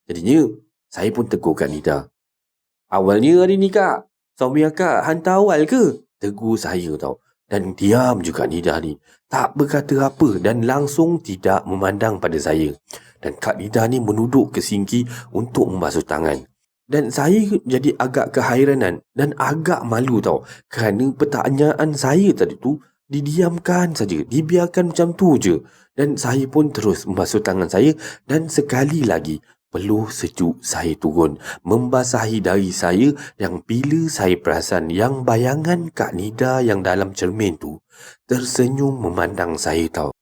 Jadinya, saya pun tegur Kak Nida. Awalnya hari ni Kak, suami akak hantar awal ke? Tegur saya tau. Dan diam juga Nida ni. Tak berkata apa dan langsung tidak memandang pada saya. Dan Kak Nida ni menuduk ke sinki untuk membasuh tangan. Dan saya jadi agak kehairanan dan agak malu tau. Kerana pertanyaan saya tadi tu didiamkan saja, dibiarkan macam tu je. Dan saya pun terus membasuh tangan saya dan sekali lagi peluh sejuk saya turun membasahi dahi saya yang bila saya perasan yang bayangan Kak Nida yang dalam cermin tu tersenyum memandang saya tau.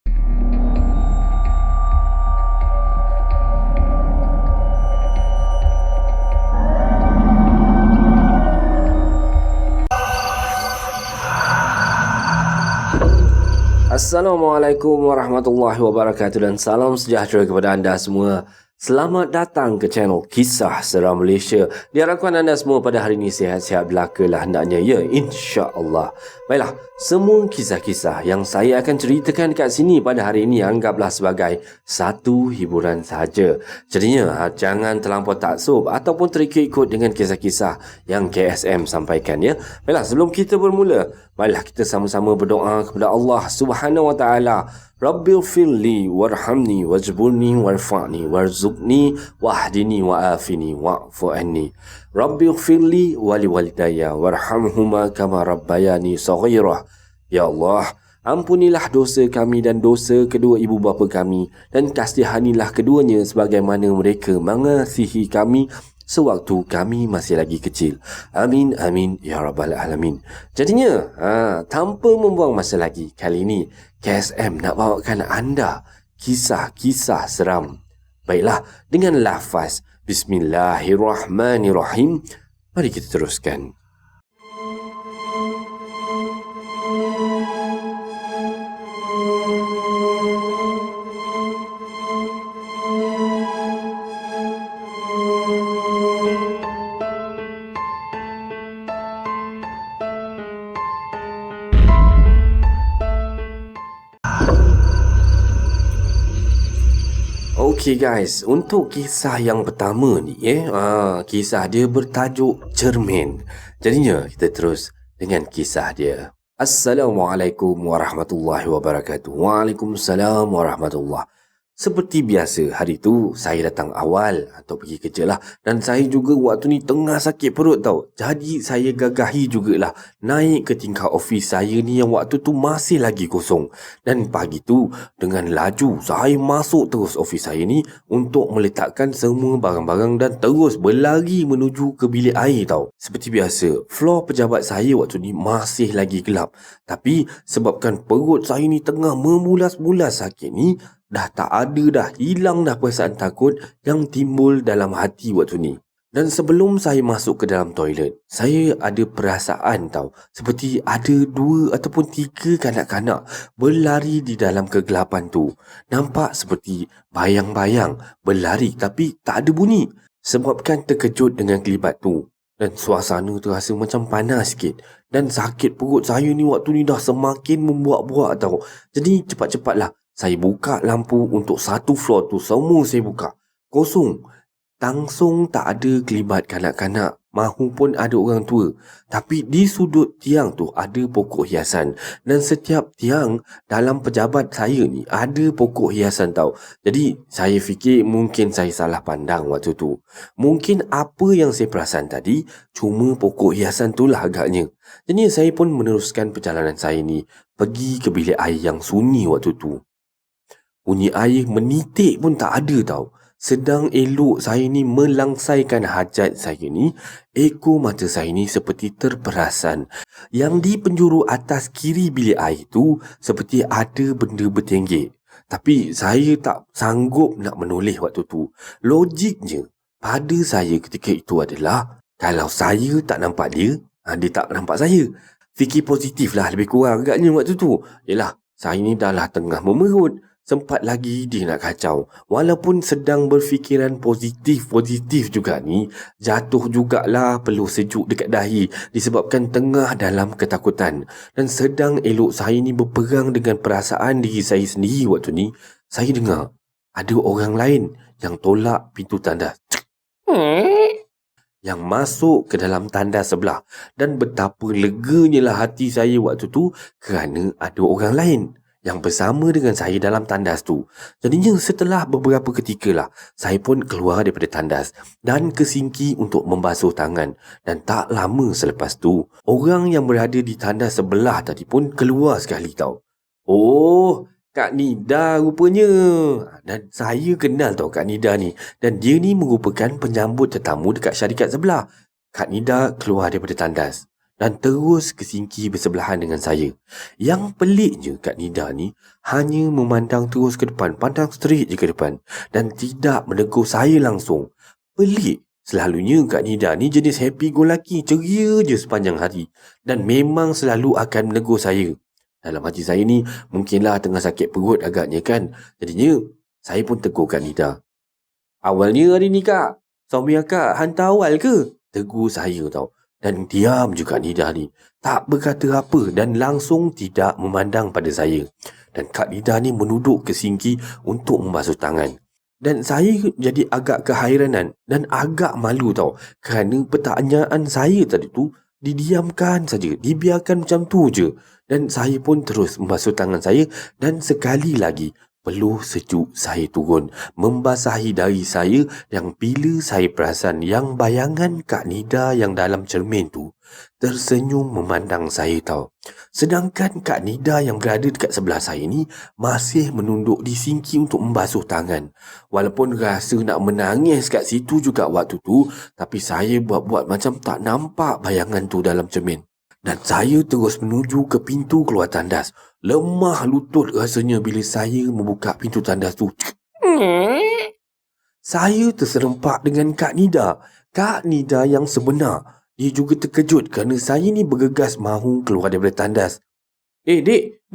Assalamualaikum warahmatullahi wabarakatuh dan salam sejahtera kepada anda semua. Selamat datang ke channel Kisah Seram Malaysia. Diharapkan anda semua pada hari ini sihat-sihat belaka lah hendaknya, ya, insya-Allah. Baiklah, semua kisah-kisah yang saya akan ceritakan dekat sini pada hari ini anggaplah sebagai satu hiburan sahaja. Jadinya jangan terlampau taksub ataupun terikut-ikut dengan kisah-kisah yang KSM sampaikan, ya. Baiklah, sebelum kita bermula, marilah kita sama-sama berdoa kepada Allah Subhanahu Wa Taala. Rabbighfirli warhamni wajburni warfa'ni warzuqni wahdini wa'afini wa'fu anni. Rabbighfirli wali walidayya warhamhuma kama rabbayani saghira. Ya Allah, ampunilah dosa kami dan dosa kedua ibu bapa kami, dan kasihanilah keduanya sebagaimana mereka mengasihi kami sewaktu kami masih lagi kecil. Amin, amin, ya rabbal alamin. Jadinya, tanpa membuang masa lagi, kali ini KSM nak bawakan anda kisah-kisah seram. Baiklah, dengan lafaz Bismillahirrahmanirrahim, mari kita teruskan. Okay guys, untuk kisah yang pertama ni, kisah dia bertajuk Cermin. Jadinya kita terus dengan kisah dia. Assalamualaikum warahmatullahi wabarakatuh. Waalaikumsalam warahmatullahi. Seperti biasa, hari tu saya datang awal atau pergi kerja lah. Dan saya juga waktu ni tengah sakit perut tau. Jadi saya gagahi jugalah naik ke tingkat ofis saya ni yang waktu tu masih lagi kosong. Dan pagi tu dengan laju saya masuk terus ofis saya ni untuk meletakkan semua barang-barang dan terus berlari menuju ke bilik air tau. Seperti biasa, floor pejabat saya waktu ni masih lagi gelap. Tapi sebabkan perut saya ni tengah memulas-mulas sakit ni, dah tak ada dah, hilang dah perasaan takut yang timbul dalam hati waktu ni. Dan sebelum saya masuk ke dalam toilet, saya ada perasaan tau, seperti ada 2 ataupun 3 kanak-kanak berlari di dalam kegelapan tu. Nampak seperti bayang-bayang berlari tapi tak ada bunyi. Sebabkan terkejut dengan kelibat tu. Dan suasana terasa macam panas sikit. Dan sakit perut saya ni waktu ni dah semakin membuak-buak tau. Jadi cepat-cepatlah saya buka lampu untuk satu floor tu. Semua saya buka. Kosong. Langsung tak ada kelibat kanak-kanak mahupun ada orang tua. Tapi di sudut tiang tu ada pokok hiasan. Dan setiap tiang dalam pejabat saya ni ada pokok hiasan tau. Jadi saya fikir mungkin saya salah pandang waktu tu. Mungkin apa yang saya perasan tadi cuma pokok hiasan tu lah agaknya. Jadi saya pun meneruskan perjalanan saya ni pergi ke bilik air yang sunyi waktu tu. Bunyi air menitik pun tak ada tau. Sedang elok saya ni melangsaikan hajat saya ni, ekor mata saya ni seperti terperasan. Yang di penjuru atas kiri bilik air tu seperti ada benda bertenggek. Tapi saya tak sanggup nak menoleh waktu tu. Logiknya pada saya ketika itu adalah, kalau saya tak nampak dia, dia tak nampak saya. Fikir positif lah lebih kurang agaknya waktu tu. Yelah, saya ni dah lah tengah memerut. Sempat lagi dia nak kacau. Walaupun sedang berfikiran positif juga ni, jatuh jugalah peluh sejuk dekat dahi disebabkan tengah dalam ketakutan. Dan sedang elok saya ni berperang dengan perasaan diri saya sendiri waktu ni, saya dengar ada orang lain yang tolak pintu tandas. Cek, yang masuk ke dalam tandas sebelah. Dan betapa leganya lah hati saya waktu tu kerana ada orang lain yang bersama dengan saya dalam tandas tu. Jadinya setelah beberapa ketika lah, saya pun keluar daripada tandas dan ke sinki untuk membasuh tangan. Dan tak lama selepas tu, orang yang berada di tandas sebelah tadi pun keluar sekali tau. Oh, Kak Nida rupanya. Dan saya kenal tau Kak Nida ni. Dan dia ni merupakan penyambut tetamu dekat syarikat sebelah. Kak Nida keluar daripada tandas dan terus ke sinki bersebelahan dengan saya. Yang peliknya Kak Nida ni hanya memandang terus ke depan, pandang straight je ke depan dan tidak menegur saya langsung. Pelik. Selalunya Kak Nida ni jenis happy go lucky, ceria je sepanjang hari dan memang selalu akan menegur saya. Dalam hati saya ni mungkinlah tengah sakit perut agaknya kan. Jadinya saya pun tegur Kak Nida. Awalnya hari ni Kak, suami akak hantar awal ke? Tegur saya tau. Dan diam juga Nida ni. Tak berkata apa dan langsung tidak memandang pada saya. Dan Kak Nida ni menuduk ke sinki untuk membasuh tangan. Dan saya jadi agak kehairanan dan agak malu tau. Kerana pertanyaan saya tadi tu didiamkan saja, dibiarkan macam tu je. Dan saya pun terus membasuh tangan saya dan sekali lagi peluh sejuk saya turun membasahi dahi saya yang bila saya perasan yang bayangan Kak Nida yang dalam cermin tu tersenyum memandang saya tau. Sedangkan Kak Nida yang berada dekat sebelah saya ni masih menunduk di sinki untuk membasuh tangan. Walaupun rasa nak menangis kat situ juga waktu tu, tapi saya buat-buat macam tak nampak bayangan tu dalam cermin. Dan saya terus menuju ke pintu keluar tandas. Lemah lutut rasanya bila saya membuka pintu tandas tu. Saya terserempak dengan Kak Nida. Kak Nida yang sebenar. Dia juga terkejut kerana saya ni bergegas mahu keluar daripada tandas. Dek.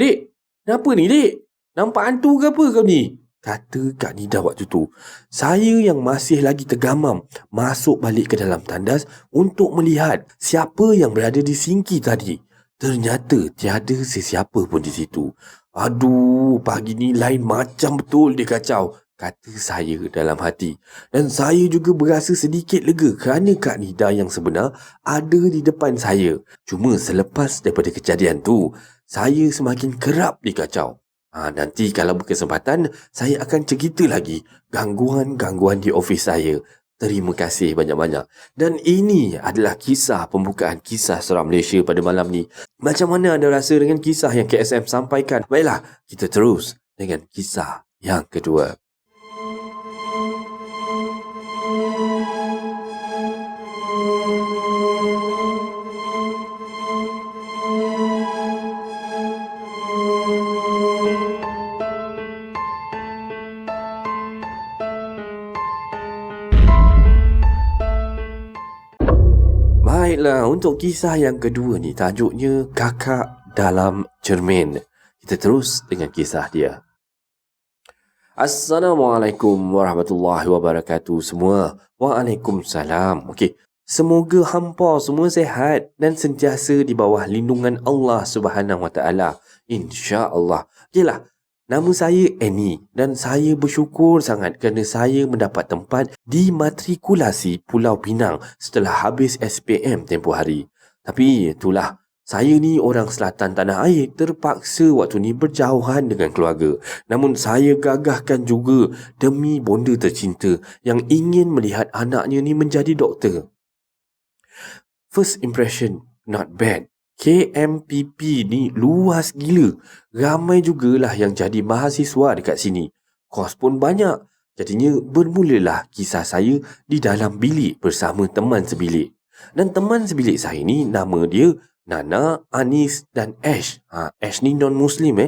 Kenapa ni, Dek? Nampak hantu ke apa kau ni? Kata Kak Nida waktu tu. Saya yang masih lagi tergamam masuk balik ke dalam tandas untuk melihat siapa yang berada di sinki tadi. Ternyata tiada sesiapa pun di situ. Aduh, pagi ni lain macam betul dia kacau, kata saya dalam hati. Dan saya juga berasa sedikit lega kerana Kak Nida yang sebenar ada di depan saya. Cuma selepas daripada kejadian tu, saya semakin kerap dikacau. Nanti kalau berkesempatan, saya akan cerita lagi gangguan-gangguan di ofis saya. Terima kasih banyak-banyak. Dan ini adalah kisah pembukaan Kisah Seram Malaysia pada malam ni. Macam mana anda rasa dengan kisah yang KSM sampaikan? Baiklah, kita terus dengan kisah yang kedua. Baiklah, untuk kisah yang kedua ni tajuknya Kakak Dalam Cermin. Kita terus dengan kisah dia. Assalamualaikum warahmatullahi wabarakatuh semua. Waalaikumsalam. Okey, semoga hampa semua sihat dan sentiasa di bawah lindungan Allah Subhanahu Wa Taala. Insya-Allah. Okeylah. Nama saya Annie dan saya bersyukur sangat kerana saya mendapat tempat di matrikulasi Pulau Pinang setelah habis SPM tempoh hari. Tapi itulah, saya ni orang selatan tanah air, terpaksa waktu ni berjauhan dengan keluarga. Namun saya gagahkan juga demi bonda tercinta yang ingin melihat anaknya ni menjadi doktor. First impression, not bad. KMPP ni luas gila. Ramai jugalah yang jadi mahasiswa dekat sini. Kos pun banyak. Jadinya bermulalah kisah saya di dalam bilik bersama teman sebilik. Dan teman sebilik saya ni nama dia Nana, Anis dan Ash. Ash ni non-Muslim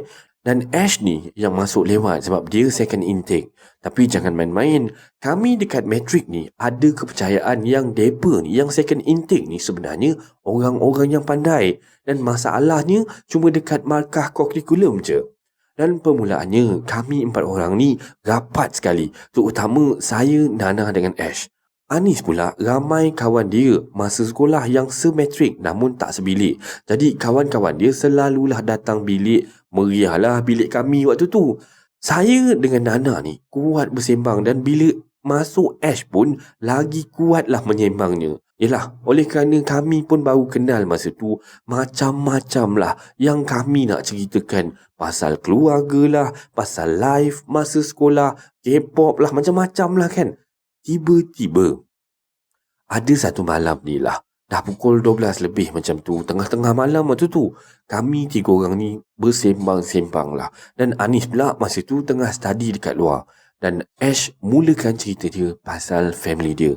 Dan Ash ni yang masuk lewat sebab dia second intake. Tapi jangan main-main. Kami dekat matrik ni ada kepercayaan yang depa ni, yang second intake ni sebenarnya orang-orang yang pandai. Dan masalahnya cuma dekat markah kurikulum je. Dan permulaannya kami 4 orang ni rapat sekali. Terutama saya, Nana dengan Ash. Anis pula ramai kawan dia masa sekolah yang semetrik namun tak sebilik. Jadi kawan-kawan dia selalulah datang bilik. Meriahlah bilik kami waktu tu. Saya dengan Nana ni kuat bersembang dan bila masuk Ash pun lagi kuatlah menyembangnya. Yelah, oleh kerana kami pun baru kenal masa tu, macam-macam lah yang kami nak ceritakan. Pasal keluarga lah, pasal life masa sekolah, K-pop lah, macam-macam lah kan. Tiba-tiba, ada satu malam ni lah, dah pukul 12 lebih macam tu, tengah-tengah malam waktu tu, kami 3 orang ni bersembang-sembang lah. Dan Anis pula masa tu tengah study dekat luar. Dan Ash mulakan cerita dia pasal family dia.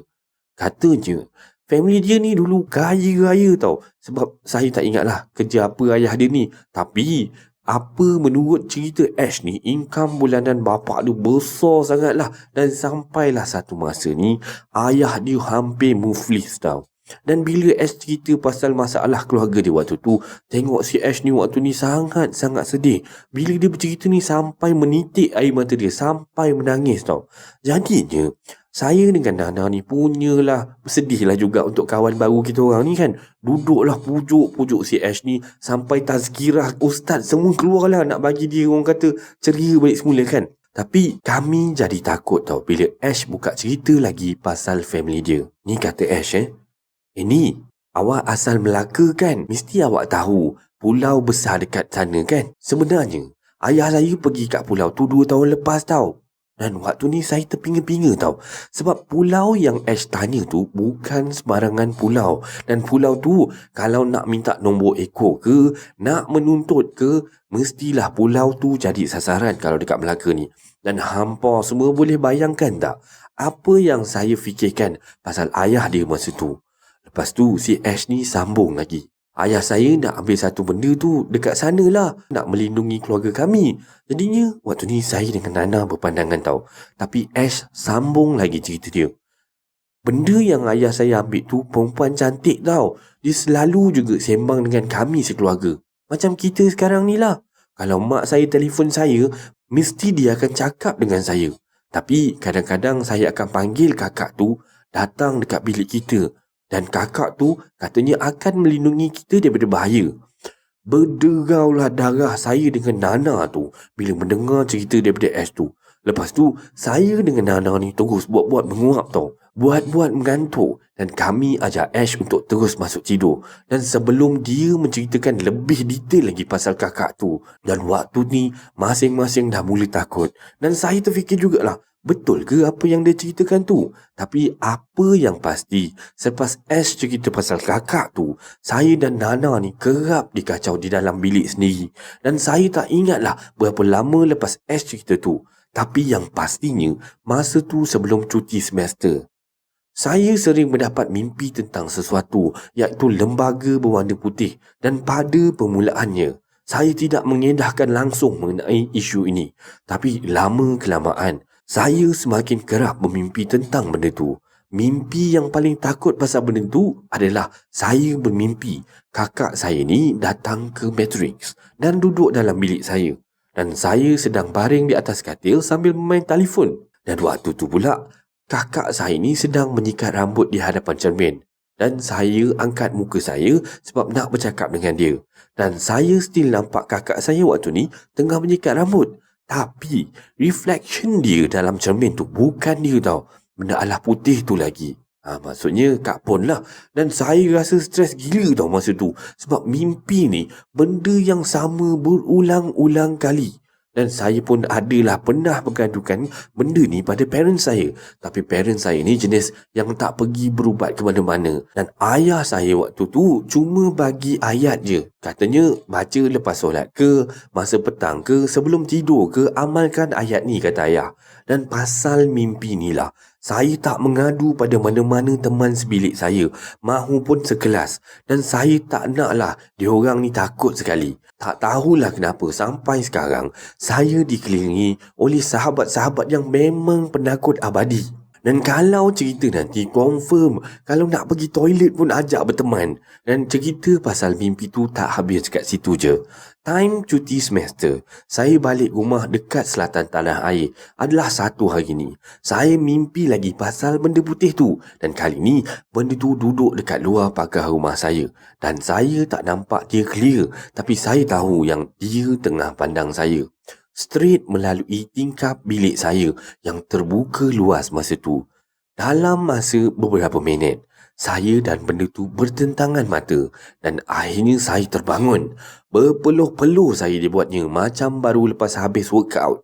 Katanya, family dia ni dulu kaya-raya tau. Sebab saya tak ingat lah kerja apa ayah dia ni. Tapi, apa menurut cerita Ash ni, income bulanan bapak dia besar sangat lah. Dan sampailah satu masa ni, ayah dia hampir muflis tau. Dan bila Ash cerita pasal masalah keluarga dia waktu tu, tengok si Ash ni waktu ni sangat-sangat sedih. Bila dia bercerita ni sampai menitik air mata dia, sampai menangis tau. Jadinya, saya dengan Nana ni punyalah sedih lah juga untuk kawan baru kita orang ni kan. Duduklah pujuk-pujuk si Ash ni sampai tazkirah ustaz semua keluarlah nak bagi dia orang kata ceria balik semula kan. Tapi kami jadi takut tau bila Ash buka cerita lagi pasal family dia. Ni kata Ash ni awak asal Melaka kan? Mesti awak tahu pulau besar dekat sana kan? Sebenarnya ayah saya pergi kat pulau tu 2 tahun lepas tau. Dan waktu ni saya terpinga-pinga tau. Sebab pulau yang Ash tanya tu bukan sembarangan pulau. Dan pulau tu kalau nak minta nombor ekor ke, nak menuntut ke, mestilah pulau tu jadi sasaran kalau dekat Melaka ni. Dan hampa semua boleh bayangkan tak apa yang saya fikirkan pasal ayah dia masa tu. Lepas tu si Ash ni sambung lagi. Ayah saya nak ambil satu benda tu dekat sana lah. Nak melindungi keluarga kami. Jadinya waktu ni saya dengan Nana berpandangan tau. Tapi Ash sambung lagi cerita dia. Benda yang ayah saya ambil tu perempuan cantik tau. Dia selalu juga sembang dengan kami sekeluarga. Macam kita sekarang ni lah. Kalau mak saya telefon saya, mesti dia akan cakap dengan saya. Tapi kadang-kadang saya akan panggil kakak tu datang dekat bilik kita. Dan kakak tu katanya akan melindungi kita daripada bahaya. Berderaulah darah saya dengan Nana tu bila mendengar cerita daripada Ash tu. Lepas tu, saya dengan Nana ni terus buat-buat menguap tau. Buat-buat mengantuk. Dan kami ajak Ash untuk terus masuk tidur. Dan sebelum dia menceritakan lebih detail lagi pasal kakak tu. Dan waktu ni, masing-masing dah mula takut. Dan saya terfikir jugalah, betul ke apa yang dia ceritakan tu? Tapi apa yang pasti, selepas Ash cerita pasal kakak tu, saya dan Nana ni kerap dikacau di dalam bilik sendiri. Dan saya tak ingatlah berapa lama lepas Ash cerita tu. Tapi yang pastinya, masa tu sebelum cuti semester. Saya sering mendapat mimpi tentang sesuatu, iaitu lembaga berwarna putih. Dan pada permulaannya, saya tidak mengedahkan langsung mengenai isu ini. Tapi lama-kelamaan, saya semakin kerap bermimpi tentang benda tu. Mimpi yang paling takut pasal benda tu adalah saya bermimpi kakak saya ni datang ke Matrix dan duduk dalam bilik saya. Dan saya sedang baring di atas katil sambil bermain telefon. Dan waktu tu pula, kakak saya ni sedang menyikat rambut di hadapan cermin. Dan saya angkat muka saya sebab nak bercakap dengan dia. Dan saya still nampak kakak saya waktu ni tengah menyikat rambut. Tapi, reflection dia dalam cermin tu bukan dia tau. Benda alah putih tu lagi. Maksudnya Kak Pon lah. Dan saya rasa stres gila tau masa tu. Sebab mimpi ni benda yang sama berulang-ulang kali. Dan saya pun adalah pernah bergadukan benda ni pada parents saya. Tapi parents saya ni jenis yang tak pergi berubat ke mana-mana. Dan ayah saya waktu tu cuma bagi ayat je. Katanya baca lepas solat ke, masa petang ke, sebelum tidur ke, amalkan ayat ni kata ayah. Dan pasal mimpi ni lah, saya tak mengadu pada mana-mana teman sebilik saya, mahupun sekelas. Dan saya tak naklah diorang ni takut sekali. Tak tahulah kenapa sampai sekarang saya dikelilingi oleh sahabat-sahabat yang memang penakut abadi. Dan kalau cerita nanti confirm kalau nak pergi toilet pun ajak berteman. Dan cerita pasal mimpi tu tak habis kat situ je. Time cuti semester, saya balik rumah dekat selatan tanah air adalah satu hari ni. Saya mimpi lagi pasal benda putih tu. Dan kali ni, benda tu duduk dekat luar pagar rumah saya. Dan saya tak nampak dia clear. Tapi saya tahu yang dia tengah pandang saya. straight melalui tingkap bilik saya yang terbuka luas masa tu. Dalam masa beberapa minit, saya dan benda tu bertentangan mata dan akhirnya saya terbangun. Berpeluh-peluh saya dibuatnya macam baru lepas habis workout.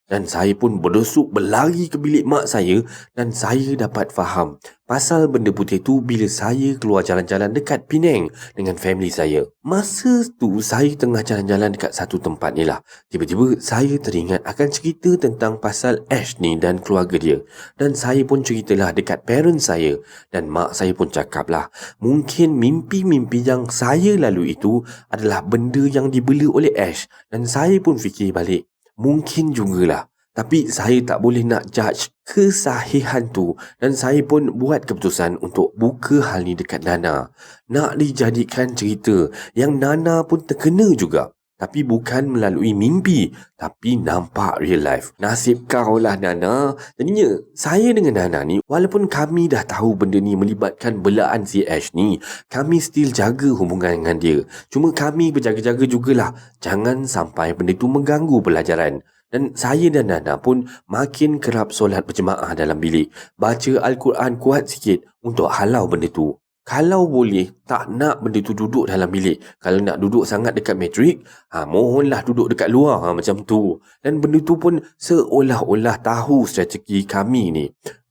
Dan saya pun berdesuk berlari ke bilik mak saya dan saya dapat faham pasal benda putih tu bila saya keluar jalan-jalan dekat Penang dengan family saya. Masa tu saya tengah jalan-jalan dekat satu tempat ni lah. Tiba-tiba saya teringat akan cerita tentang pasal Ash ni dan keluarga dia. Dan saya pun ceritalah dekat parents saya. Dan mak saya pun cakap lah, mungkin mimpi-mimpi yang saya lalui itu adalah benda yang dibela oleh Ash. Dan saya pun fikir balik, mungkin jugalah. Tapi saya tak boleh nak judge kesahihan tu. Dan saya pun buat keputusan untuk buka hal ni dekat Nana. Nak dijadikan cerita yang Nana pun terkena juga. Tapi bukan melalui mimpi, tapi nampak real life. Nasib kau lah Nana. Jadinya saya dengan Nana ni, walaupun kami dah tahu benda ni melibatkan belaan si Ash ni, kami still jaga hubungan dengan dia. Cuma kami berjaga-jaga jugalah, jangan sampai benda tu mengganggu pelajaran. Dan saya dan Nana pun makin kerap solat berjemaah dalam bilik. Baca Al-Quran kuat sikit untuk halau benda tu. Kalau boleh, tak nak benda tu duduk dalam bilik. Kalau nak duduk sangat dekat matrik, mohonlah duduk dekat luar macam tu. Dan benda tu pun seolah-olah tahu strategi kami ni.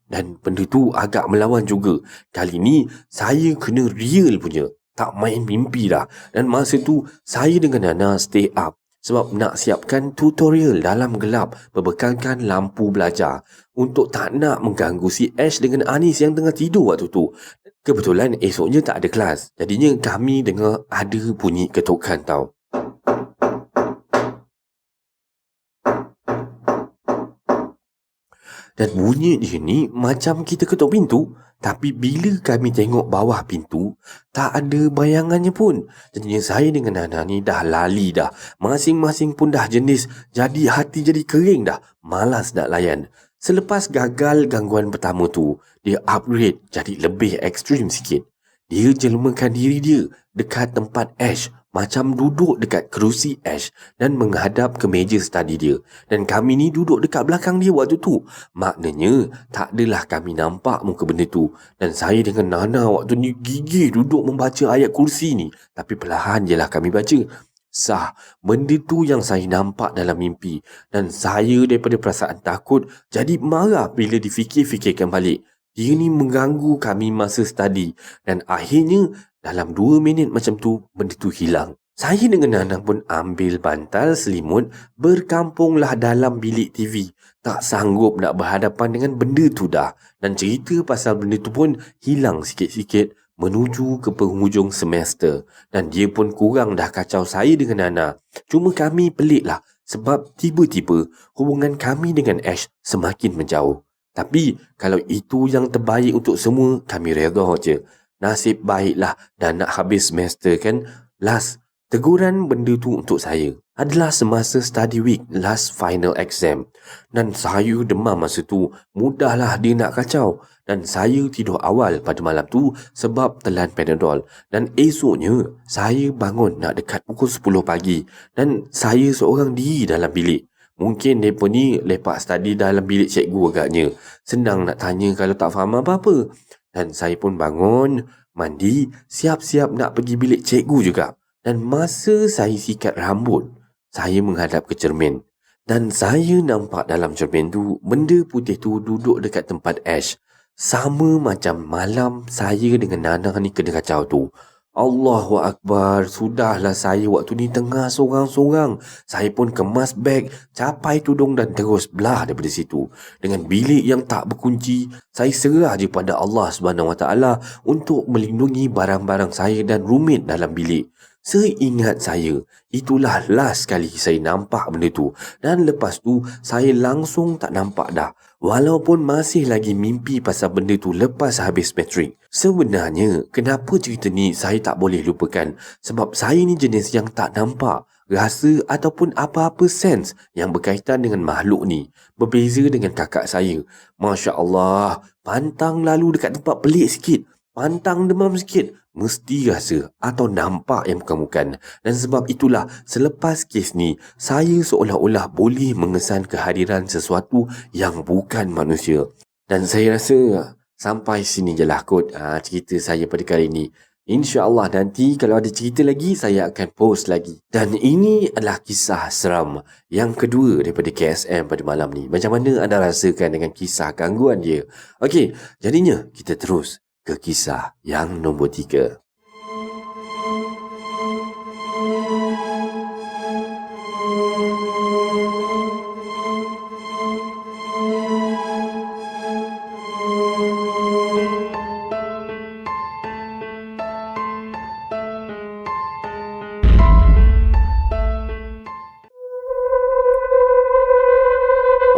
Dan benda tu agak melawan juga. Kali ni, saya kena real punya. Tak main mimpi dah. Dan masa tu, saya dengan Nana stay up. Sebab nak siapkan tutorial dalam gelap berbekalkan lampu belajar. Untuk tak nak mengganggu si Ash dengan Anis yang tengah tidur waktu tu. Kebetulan esoknya tak ada kelas. Jadinya kami dengar ada bunyi ketukan tau. Dan bunyi dia ni macam kita ketuk pintu. Tapi bila kami tengok bawah pintu, tak ada bayangannya pun. Jadinya saya dengan Nana ni dah lali dah. Masing-masing pun dah jenis jadi hati jadi kering dah. Malas nak layan. Selepas gagal gangguan pertama tu, dia upgrade jadi lebih ekstrim sikit. Dia jelmakan diri dia dekat tempat Ash, macam duduk dekat kerusi Ash dan menghadap ke meja study dia. Dan kami ni duduk dekat belakang dia waktu tu. Maknanya, tak adalah kami nampak muka benda tu. Dan saya dengan Nana waktu ni gigih duduk membaca ayat kursi ni. Tapi perlahan je lah kami baca. Sah, benda tu yang saya nampak dalam mimpi. Dan saya daripada perasaan takut jadi marah bila difikir-fikirkan balik. Dia ni mengganggu kami masa study. Dan akhirnya dalam 2 minit macam tu benda tu hilang. Saya dengan Nana pun ambil bantal selimut, berkampunglah dalam bilik TV. Tak sanggup nak berhadapan dengan benda tu dah. Dan cerita pasal benda tu pun hilang sikit-sikit menuju ke penghujung semester. Dan dia pun kurang dah kacau saya dengan Nana. Cuma kami pelik lah sebab tiba-tiba hubungan kami dengan Ash semakin menjauh. Tapi kalau itu yang terbaik untuk semua, kami reda je. Nasib baiklah dan nak habis semester kan. Last, teguran benda tu untuk saya adalah semasa study week last final exam. Dan saya demam masa tu. Mudahlah dia nak kacau. Dan saya tidur awal pada malam tu sebab telan Panadol. Dan esoknya, saya bangun nak dekat pukul 10 pagi. Dan saya seorang diri dalam bilik. Mungkin mereka ni lepak study dalam bilik cikgu agaknya. Senang nak tanya kalau tak faham apa-apa. Dan saya pun bangun, mandi, siap-siap nak pergi bilik cikgu juga. Dan masa saya sikat rambut, saya menghadap ke cermin. Dan saya nampak dalam cermin tu, benda putih tu duduk dekat tempat Ash. Sama macam malam saya dengan Nana ni kena kacau tu. Allahu Akbar, sudahlah saya waktu ni tengah sorang-sorang. Saya pun kemas beg, capai tudung dan terus belah daripada situ. Dengan bilik yang tak berkunci, saya serah je pada Allah SWT untuk melindungi barang-barang saya dan roommate dalam bilik. Seingat saya, itulah last kali saya nampak benda tu. Dan lepas tu, saya langsung tak nampak dah. Walaupun masih lagi mimpi pasal benda tu lepas habis matrik. Sebenarnya, kenapa cerita ni saya tak boleh lupakan? Sebab saya ni jenis yang tak nampak rasa ataupun apa-apa sense yang berkaitan dengan makhluk ni. Berbeza dengan kakak saya. Masya Allah, pantang lalu dekat tempat pelik sikit. Pantang demam sikit, mesti rasa atau nampak yang bukan-bukan. Dan sebab itulah selepas kes ni, saya seolah-olah boleh mengesan kehadiran sesuatu yang bukan manusia. Dan saya rasa sampai sini je lah kot cerita saya pada kali ini. InsyaAllah nanti kalau ada cerita lagi, saya akan post lagi. Dan ini adalah kisah seram yang kedua daripada KSM pada malam ni. Macam mana anda rasakan dengan kisah gangguan dia? Okey, jadinya kita terus ke kisah yang nombor 3.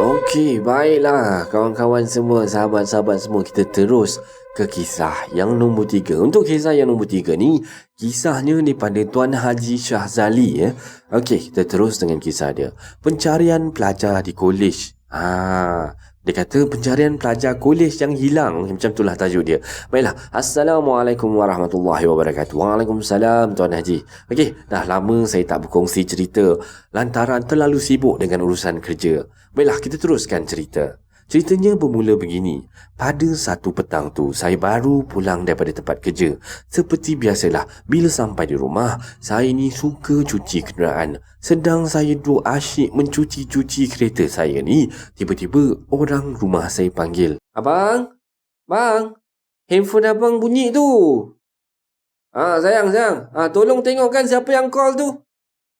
Okey, baiklah kawan-kawan semua, sahabat-sahabat semua, kita terus ke kisah yang nombor 3. Untuk kisah yang nombor 3 ni, kisahnya daripada Tuan Haji Shahzali. Okey, kita terus dengan kisah dia. Pencarian pelajar di kolej. Dia kata pencarian pelajar kolej yang hilang. Macam itulah tajuk dia. Baiklah, Assalamualaikum warahmatullahi wabarakatuh. Waalaikumsalam Tuan Haji. Okey, dah lama saya tak berkongsi cerita lantaran terlalu sibuk dengan urusan kerja. Baiklah, kita teruskan cerita. Ceritanya bermula begini. Pada satu petang tu, saya baru pulang daripada tempat kerja. Seperti biasalah, bila sampai di rumah, saya ni suka cuci kenderaan. Sedang saya duduk asyik mencuci-cuci kereta saya ni, tiba-tiba orang rumah saya panggil. Abang? Bang? Handphone abang bunyi tu. Sayang. Tolong tengokkan siapa yang call tu.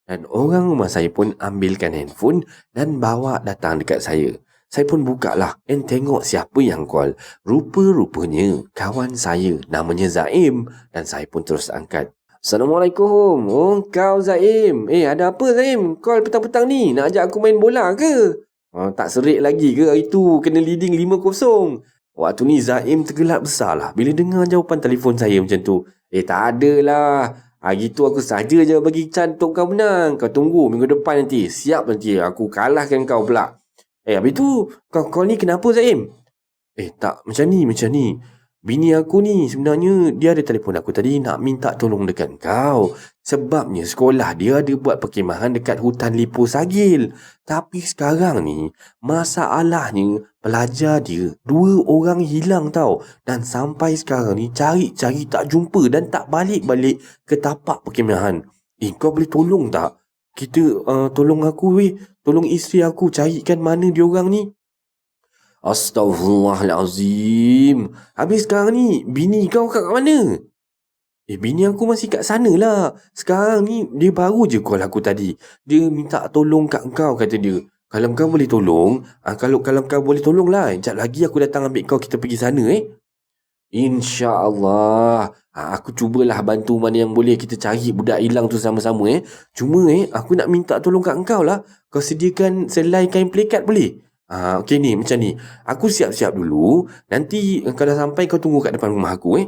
Dan orang rumah saya pun ambilkan handphone dan bawa datang dekat saya. Saya pun buka lah dan tengok siapa yang call. Rupa-rupanya kawan saya namanya Zaim. Dan saya pun terus angkat. Assalamualaikum. Oh, kau Zaim. Ada apa Zaim? Call petang-petang ni. Nak ajak aku main bola ke? Tak serik lagi ke hari tu? Kena leading 5-0. Waktu ni Zaim tergelak besar lah bila dengar jawapan telefon saya macam tu. Tak adalah. Hari tu aku saja je bagi chance untuk kau menang. Kau tunggu minggu depan nanti. Siap nanti aku kalahkan kau pula. Habis tu kau ni kenapa Zaim? Tak macam ni. Bini aku ni sebenarnya dia ada telefon aku tadi nak minta tolong dekat kau. Sebabnya sekolah dia ada buat perkemahan dekat hutan Lipo Sagil. Tapi sekarang ni masalahnya pelajar dia 2 orang hilang tau. Dan sampai sekarang ni cari-cari tak jumpa dan tak balik-balik ke tapak perkemahan. Kau boleh tolong tak? Kita tolong aku tolong isteri aku carikan mana dia orang ni. Astaghfirullahalazim. Habis sekarang ni bini kau kat mana? Bini aku masih kat sana lah. Sekarang ni dia baru je call aku tadi. Dia minta tolong kat kau kata dia. Kalau kau boleh tolong, kalau kau boleh tolong lah. Sekejap lagi aku datang ambil kau, kita pergi sana InsyaAllah. Aku cubalah bantu mana yang boleh. Kita cari budak hilang tu sama-sama Cuma aku nak minta tolong kat kau lah. Kau sediakan selai kain pelikat boleh? Okey ni, macam ni. Aku siap-siap dulu. Nanti kau dah sampai, kau tunggu kat depan rumah aku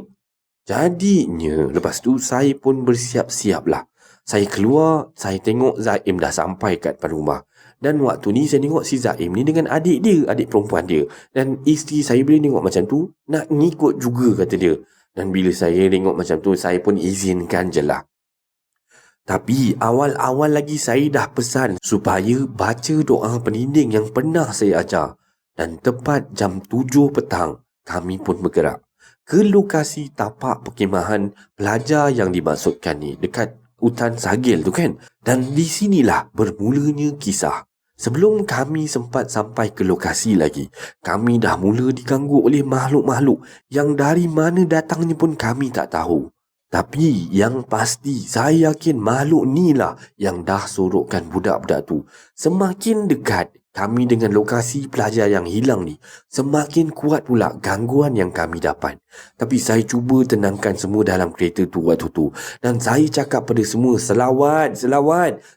Jadinya, lepas tu saya pun bersiap-siap lah. Saya keluar, saya tengok Zaim dah sampai kat depan rumah. Dan waktu ni saya tengok si Zaim ni dengan adik dia, adik perempuan dia. Dan isteri saya bila tengok macam tu, nak ngikut juga kata dia. Dan bila saya tengok macam tu, saya pun izinkan je lah. Tapi awal-awal lagi saya dah pesan supaya baca doa peninding yang pernah saya ajar. Dan tepat jam 7 petang, kami pun bergerak ke lokasi tapak perkemahan pelajar yang dimaksudkan ni, dekat hutan Sagil tu kan. Dan di sinilah bermulanya kisah. Sebelum kami sempat sampai ke lokasi lagi, kami dah mula diganggu oleh makhluk-makhluk yang dari mana datangnya pun kami tak tahu. Tapi yang pasti saya yakin makhluk ni lah yang dah sorokkan budak-budak tu. Semakin dekat kami dengan lokasi pelajar yang hilang ni, semakin kuat pula gangguan yang kami dapat. Tapi saya cuba tenangkan semua dalam kereta tu waktu tu. Dan saya cakap pada semua, selawat,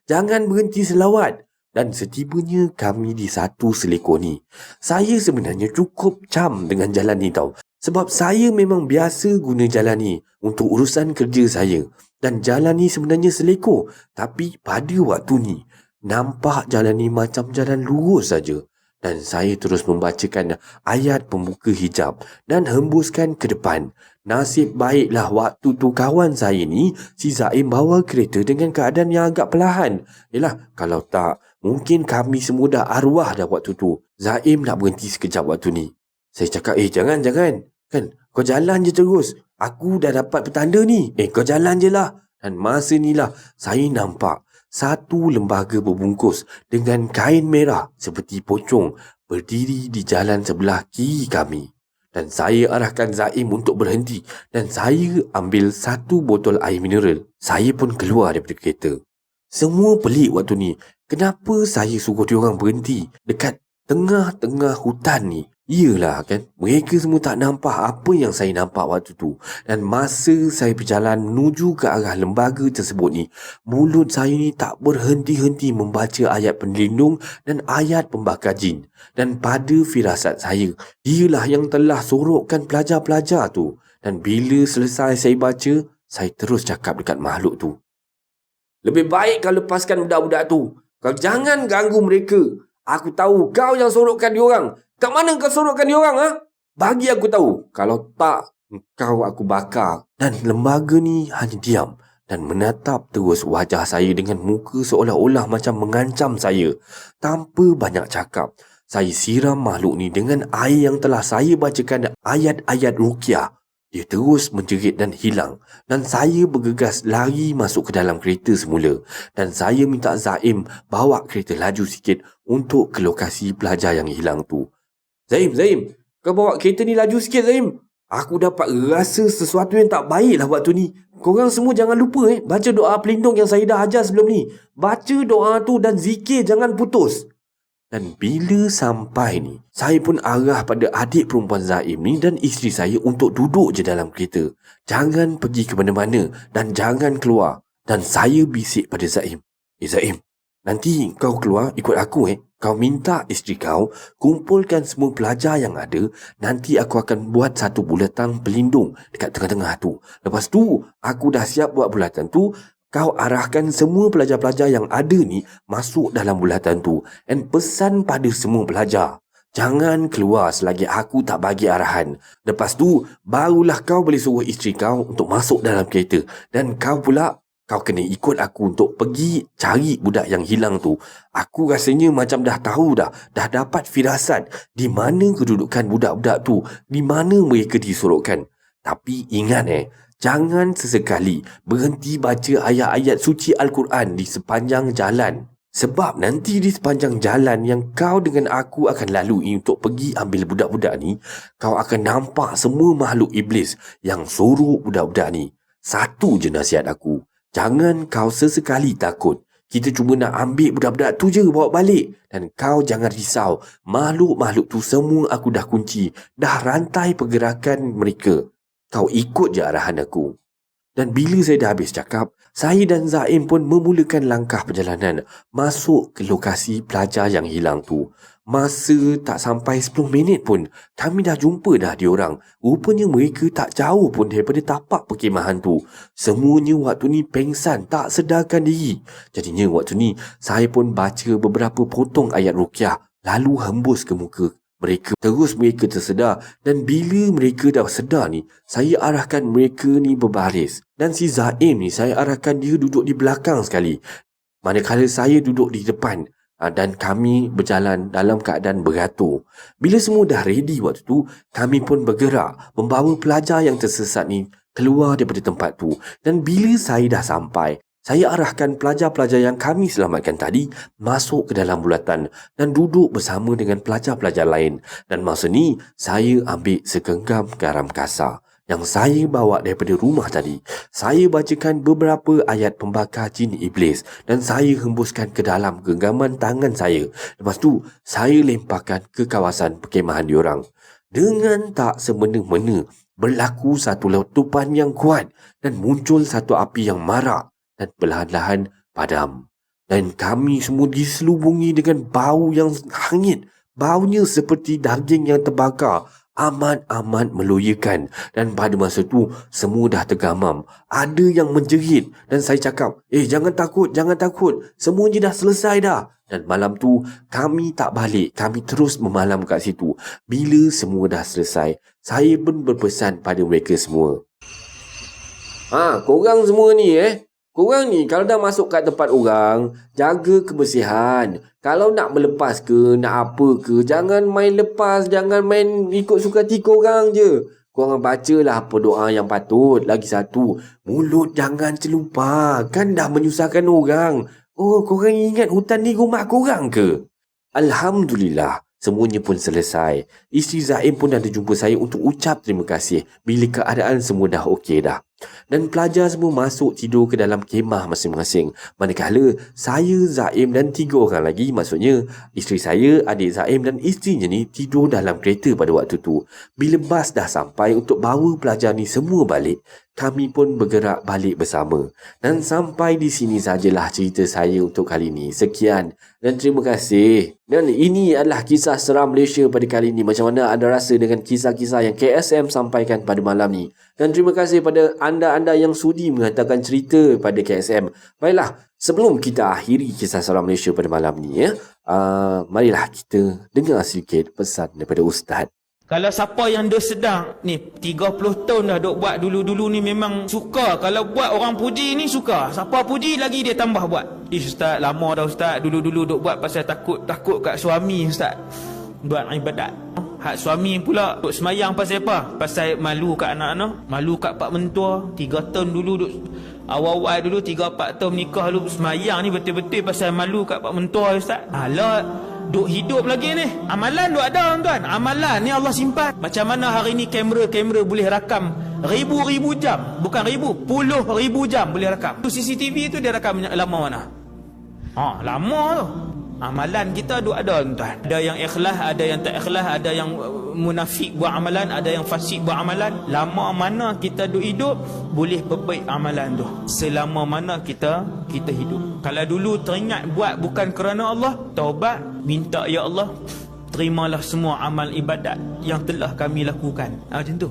jangan berhenti selawat. Dan setibanya kami di satu selekor ni, saya sebenarnya cukup cam dengan jalan ni tau. Sebab saya memang biasa guna jalan ni untuk urusan kerja saya. Dan jalan ni sebenarnya selekor. Tapi pada waktu ni, nampak jalan ni macam jalan lurus saja. Dan saya terus membacakan ayat pembuka hijab dan hembuskan ke depan. Nasib baiklah waktu tu kawan saya ni, si Zaim bawa kereta dengan keadaan yang agak perlahan. Yelah, kalau tak, mungkin kami semua dah arwah dah waktu tu. Zaim nak berhenti sekejap waktu ni. Saya cakap, jangan. Kan, kau jalan je terus. Aku dah dapat petanda ni. Kau jalan je lah. Dan masa ni lah, saya nampak satu lembaga berbungkus dengan kain merah seperti pocong berdiri di jalan sebelah kiri kami. Dan saya arahkan Zaim untuk berhenti dan saya ambil satu botol air mineral. Saya pun keluar daripada kereta. Semua pelik waktu ni. Kenapa saya suruh diorang berhenti dekat tengah-tengah hutan ni? Iyalah kan, mereka semua tak nampak apa yang saya nampak waktu tu. Dan masa saya berjalan menuju ke arah lembaga tersebut ni, mulut saya ni tak berhenti-henti membaca ayat pelindung dan ayat pembakar jin. Dan pada firasat saya, dialah yang telah sorokkan pelajar-pelajar tu. Dan bila selesai saya baca, saya terus cakap dekat makhluk tu, lebih baik kau lepaskan budak-budak tu. Kau jangan ganggu mereka. Aku tahu kau yang sorokkan diorang. Kat mana kau sorokkan diorang, ha? Bagi aku tahu. Kalau tak, kau aku bakar. Dan lembaga ni hanya diam dan menatap terus wajah saya dengan muka seolah-olah macam mengancam saya. Tanpa banyak cakap, saya siram makhluk ni dengan air yang telah saya bacakan ayat-ayat ruqyah. Dia terus menjerit dan hilang. Dan saya bergegas lari masuk ke dalam kereta semula. Dan saya minta Zaim bawa kereta laju sikit untuk ke lokasi pelajar yang hilang tu. Zaim, kau bawa kereta ni laju sikit, Zaim. Aku dapat rasa sesuatu yang tak baik lah waktu ni. Korang semua jangan lupa baca doa pelindung yang saya dah ajar sebelum ni. Baca doa tu dan zikir jangan putus. Dan bila sampai ni, saya pun arah pada adik perempuan Zaim ni dan isteri saya untuk duduk je dalam kereta. Jangan pergi ke mana-mana dan jangan keluar. Dan saya bisik pada Zaim, Zaim, nanti kau keluar ikut aku Kau minta isteri kau kumpulkan semua pelajar yang ada. Nanti aku akan buat satu bulatan pelindung dekat tengah-tengah tu. Lepas tu, aku dah siap buat bulatan tu. Kau arahkan semua pelajar-pelajar yang ada ni masuk dalam bulatan tu. Dan pesan pada semua pelajar, jangan keluar selagi aku tak bagi arahan. Lepas tu, barulah kau boleh suruh isteri kau untuk masuk dalam kereta. Dan kau pula, kau kena ikut aku untuk pergi cari budak yang hilang tu. Aku rasanya macam dah tahu dah dapat firasat di mana kedudukan budak-budak tu, di mana mereka disorokkan. Tapi ingat jangan sesekali berhenti baca ayat-ayat suci Al-Quran di sepanjang jalan. Sebab nanti di sepanjang jalan yang kau dengan aku akan lalui untuk pergi ambil budak-budak ni, kau akan nampak semua makhluk iblis yang sorok budak-budak ni. Satu je nasihat aku, jangan kau sesekali takut. Kita cuma nak ambil budak-budak tu je bawa balik. Dan kau jangan risau, makhluk-makhluk tu semua aku dah kunci, dah rantai pergerakan mereka. Kau ikut je arahan aku. Dan bila saya dah habis cakap, saya dan Zaim pun memulakan langkah perjalanan masuk ke lokasi pelajar yang hilang tu. Masa tak sampai 10 minit pun, kami dah jumpa dah diorang. Rupanya mereka tak jauh pun daripada tapak perkemahan tu. Semuanya waktu ni pengsan, tak sedarkan diri. Jadinya waktu ni, saya pun baca beberapa potong ayat ruqyah, lalu hembus ke muka mereka. Terus mereka tersedar. Dan bila mereka dah sedar ni, saya arahkan mereka ni berbaris. Dan si Zaim ni, saya arahkan dia duduk di belakang sekali, manakala saya duduk di depan. Dan kami berjalan dalam keadaan beratur. Bila semua dah ready waktu tu, kami pun bergerak membawa pelajar yang tersesat ni keluar daripada tempat tu. Dan bila saya dah sampai, saya arahkan pelajar-pelajar yang kami selamatkan tadi masuk ke dalam bulatan dan duduk bersama dengan pelajar-pelajar lain. Dan masa ni, saya ambil segenggam garam kasar yang saya bawa daripada rumah tadi. Saya bacakan beberapa ayat pembakar jin iblis dan saya hembuskan ke dalam genggaman tangan saya. Lepas tu, saya lemparkan ke kawasan perkemahan diorang. Dengan tak semena-mena, berlaku satu letupan yang kuat dan muncul satu api yang marak dan perlahan-lahan padam. Dan kami semua diselubungi dengan bau yang hangit. Baunya seperti daging yang terbakar. amat-amat meloyakan. Dan pada masa tu semua dah tergamam. Ada yang menjerit dan saya cakap, jangan takut, semuanya dah selesai dah. Dan malam tu kami tak balik, kami terus memalam kat situ. Bila semua dah selesai, saya pun berpesan pada mereka semua, korang semua ni korang ni kalau dah masuk kat tempat orang, jaga kebersihan. Kalau nak melepas ke, nak apa ke, jangan main lepas, jangan main ikut suka hati korang je. Korang bacalah apa doa yang patut. Lagi satu, mulut jangan celupa, kan dah menyusahkan orang. Korang ingat hutan ni rumah korang ke? Alhamdulillah, semuanya pun selesai. Isteri Zaim pun ada jumpa saya untuk ucap terima kasih bila keadaan semua dah okey dah. Dan pelajar semua masuk tidur ke dalam kemah masing-masing. Manakala saya, Zaim dan 3 orang lagi, maksudnya isteri saya, adik Zaim dan isterinya ni tidur dalam kereta pada waktu tu. Bila bas dah sampai untuk bawa pelajar ni semua balik, kami pun bergerak balik bersama. Dan sampai di sini sajalah cerita saya untuk kali ini. Sekian dan terima kasih. Dan ini adalah kisah seram Malaysia pada kali ini. Macam mana anda rasa dengan kisah-kisah yang KSM sampaikan pada malam ni? Dan terima kasih pada anda-anda yang sudi menghantarkan cerita pada KSM. Baiklah, sebelum kita akhiri kisah seram Malaysia pada malam ni, marilah kita dengar sedikit pesan daripada Ustaz. Kalau siapa yang dah sedang ni 30 tahun dah duk buat, dulu-dulu ni memang suka. Kalau buat orang puji ni suka. Siapa puji lagi dia tambah buat. Ustaz, lama dah Ustaz, dulu-dulu duk buat pasal takut kat suami Ustaz. Buat ibadat. Hak suami pula duk semayang pasal apa? Pasal malu kat anak-anak, malu kat pak mentua. 3 tahun dulu duk awal-awal dulu 3-4 tahun nikah dulu semayang ni betul-betul pasal malu kat pak mentua Ustaz. Alah, duk hidup lagi ni. Amalan duk ada tuan. Amalan ni Allah simpan. Macam mana hari ni kamera boleh rakam ribu-ribu jam. Bukan ribu, puluh ribu jam boleh rakam. Tu CCTV tu dia rakam lama mana? Lama tu. Amalan kita duk ada tuan. Ada yang ikhlas, ada yang tak ikhlas, ada yang munafik buat amalan, ada yang fasik buat amalan. Lama mana kita duk hidup, boleh perbaik amalan tu. Selama mana kita hidup. Kalau dulu teringat buat bukan kerana Allah, taubat, minta ya Allah, terimalah semua amal ibadat yang telah kami lakukan. Macam tu.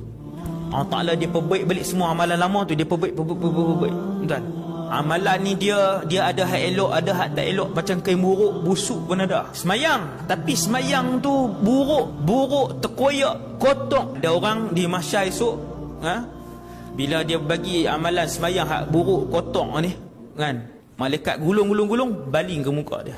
Allah Ta'ala dia perbaik balik semua amalan lama tu, dia perbaik. Tuan. Amalan ni dia ada hak elok, ada hak tak elok. Macam kain buruk, busuk pun ada. Semayang, tapi semayang tu buruk, terkoyak, kotor. Ada orang di mahsyar esok, bila dia bagi amalan semayang hak buruk, kotor ni, kan, malaikat gulung, baling ke muka dia.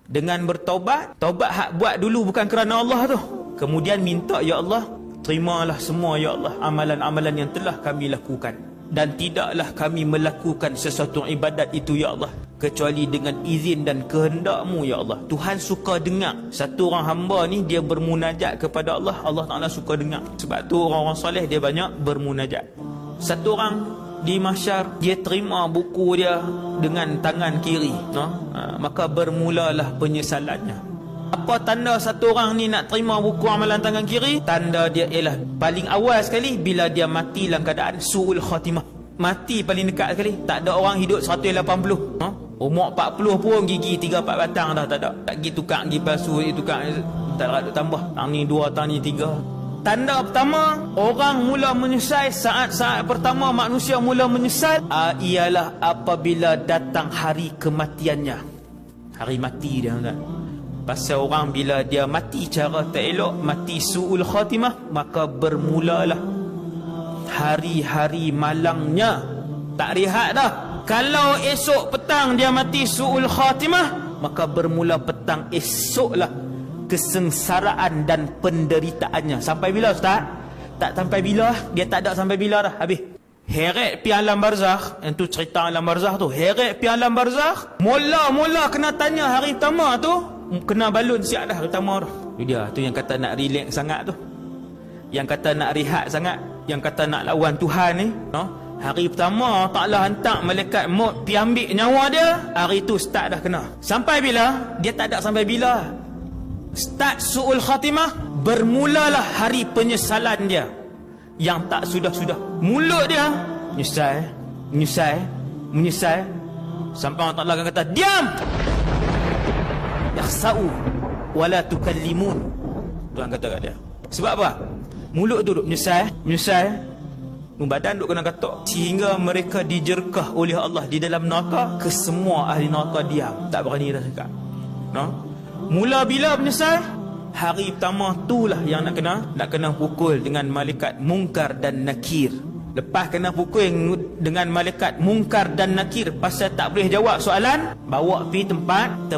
Dengan bertaubat, taubat hak buat dulu bukan kerana Allah tu. Kemudian minta, ya Allah, terimalah semua ya Allah amalan-amalan yang telah kami lakukan. Dan tidaklah kami melakukan sesuatu ibadat itu ya Allah kecuali dengan izin dan kehendak-Mu ya Allah. Tuhan suka dengar satu orang hamba ni dia bermunajat kepada Allah, Allah Ta'ala suka dengar. Sebab tu orang-orang soleh dia banyak bermunajat. Satu orang di mahsyar dia terima buku dia dengan tangan kiri, maka bermulalah penyesalannya. Apa tanda satu orang ni nak terima buku amalan tangan kiri? Tanda dia ialah paling awal sekali bila dia mati dalam keadaan su'ul khatimah. Mati paling dekat sekali. Tak ada orang hidup 180. Umur 40 pun gigi 3-4 batang dah tak ada. Tak pergi tukang gigi palsu, tukang tak ada tambah. Tang ni 2, tang ni 3. Tanda pertama, orang mula menyesal. Saat pertama manusia mula menyesal ialah apabila datang hari kematiannya. Hari mati dia kan. Pasal orang bila dia mati cara tak elok, mati su'ul khatimah, maka bermulalah hari-hari malangnya. Tak rehat dah. Kalau esok petang dia mati su'ul khatimah, maka bermula petang esoklah kesengsaraan dan penderitaannya. Sampai bila Ustaz? Tak sampai bila. Dia tak ada sampai bila dah. Habis. Heret pi alam barzakh. Yang tu cerita alam barzakh tu. Heret pi alam barzakh. Mula-mula kena tanya hari pertama tu, kena balun siap dah pertama tu. Itu dia. Tu yang kata nak relax sangat tu. Yang kata nak rehat sangat. Yang kata nak lawan Tuhan ni. Hari pertama Ta'ala hantar malaikat maut pi ambil nyawa dia. Hari tu start dah kena. Sampai bila? Dia tak ada sampai bila. Start su'ul khatimah. Bermulalah hari penyesalan dia. Yang tak sudah-sudah. Mulut dia menyesal. Sampai Allah Ta'ala akan kata, diam! Yakhsa'u wala tukallimun. Tuhan kata kat dia. Sebab apa? Mulut tu duk menyesal, badan duk kena katuk, sehingga mereka dijerkah oleh Allah di dalam neraka. Kesemua ahli neraka diam, tak berani dah cakap. Mula bila menyesal, hari pertama itulah yang nak kena pukul dengan malaikat Munkar dan Nakir. Lepas kena pukul dengan malaikat Munkar dan Nakir pasal tak boleh jawab soalan, bawa pergi tempat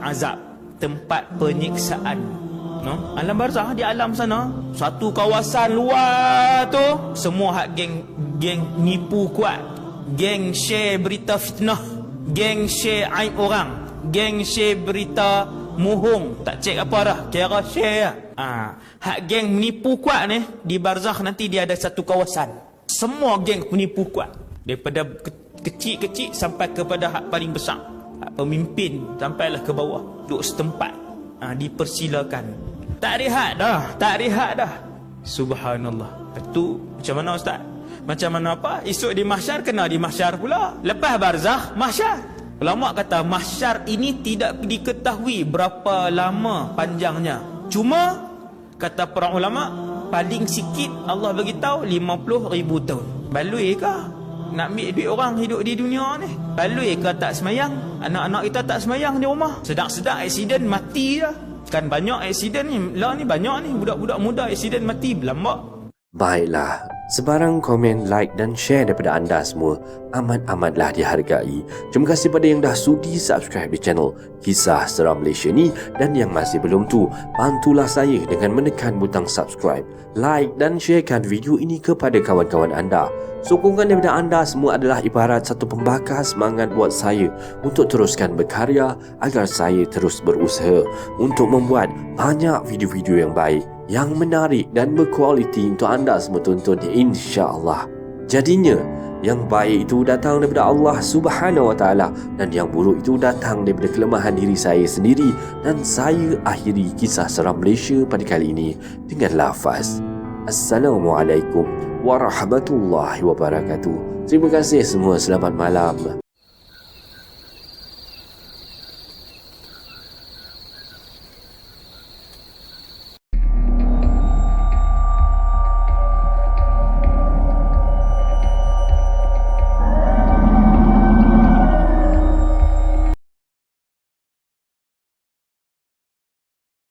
azab, tempat penyiksaan. Alam barzakh, di alam sana, satu kawasan luar tu, semua hak geng nipu kuat, geng share berita fitnah, geng share aib orang, geng share berita mohong, tak cek apa dah, kira share. Hak geng menipu kuat ni, di barzakh nanti dia ada satu kawasan, semua geng penipu kuat, daripada kecil-kecil sampai kepada hak paling besar, hak pemimpin sampailah ke bawah, duduk setempat, dipersilakan. Tak rehat dah. Subhanallah. Itu macam mana ustaz? Macam mana apa? Esok di mahsyar, kena di mahsyar pula. Lepas barzakh, mahsyar. Ulama kata mahsyar ini tidak diketahui berapa lama panjangnya. Cuma kata para ulama, paling sikit Allah bagi tahu 50,000 tahun. Baloi ke nak ambil duit orang hidup di dunia ni? Baloi ke tak semayang? Anak-anak kita tak semayang di rumah. Sedang-sedang aksiden mati dah. Kan banyak aksiden ni, banyak ni budak-budak muda aksiden mati berlambak. Baiklah, sebarang komen, like dan share daripada anda semua amat-amatlah dihargai. Terima kasih pada yang dah sudi subscribe di channel Kisah Seram Malaysia ni, dan yang masih belum tu, bantulah saya dengan menekan butang subscribe, like dan sharekan video ini kepada kawan-kawan anda. Sokongan daripada anda semua adalah ibarat satu pembakar semangat buat saya untuk teruskan berkarya, agar saya terus berusaha untuk membuat banyak video-video yang baik, yang menarik dan berkualiti untuk anda semua tonton, insya-Allah. Jadinya yang baik itu datang daripada Allah Subhanahu Wa Taala, dan yang buruk itu datang daripada kelemahan diri saya sendiri. Dan saya akhiri Kisah Seram Malaysia pada kali ini dengan lafaz Assalamualaikum warahmatullahi wabarakatuh. Terima kasih semua, selamat malam.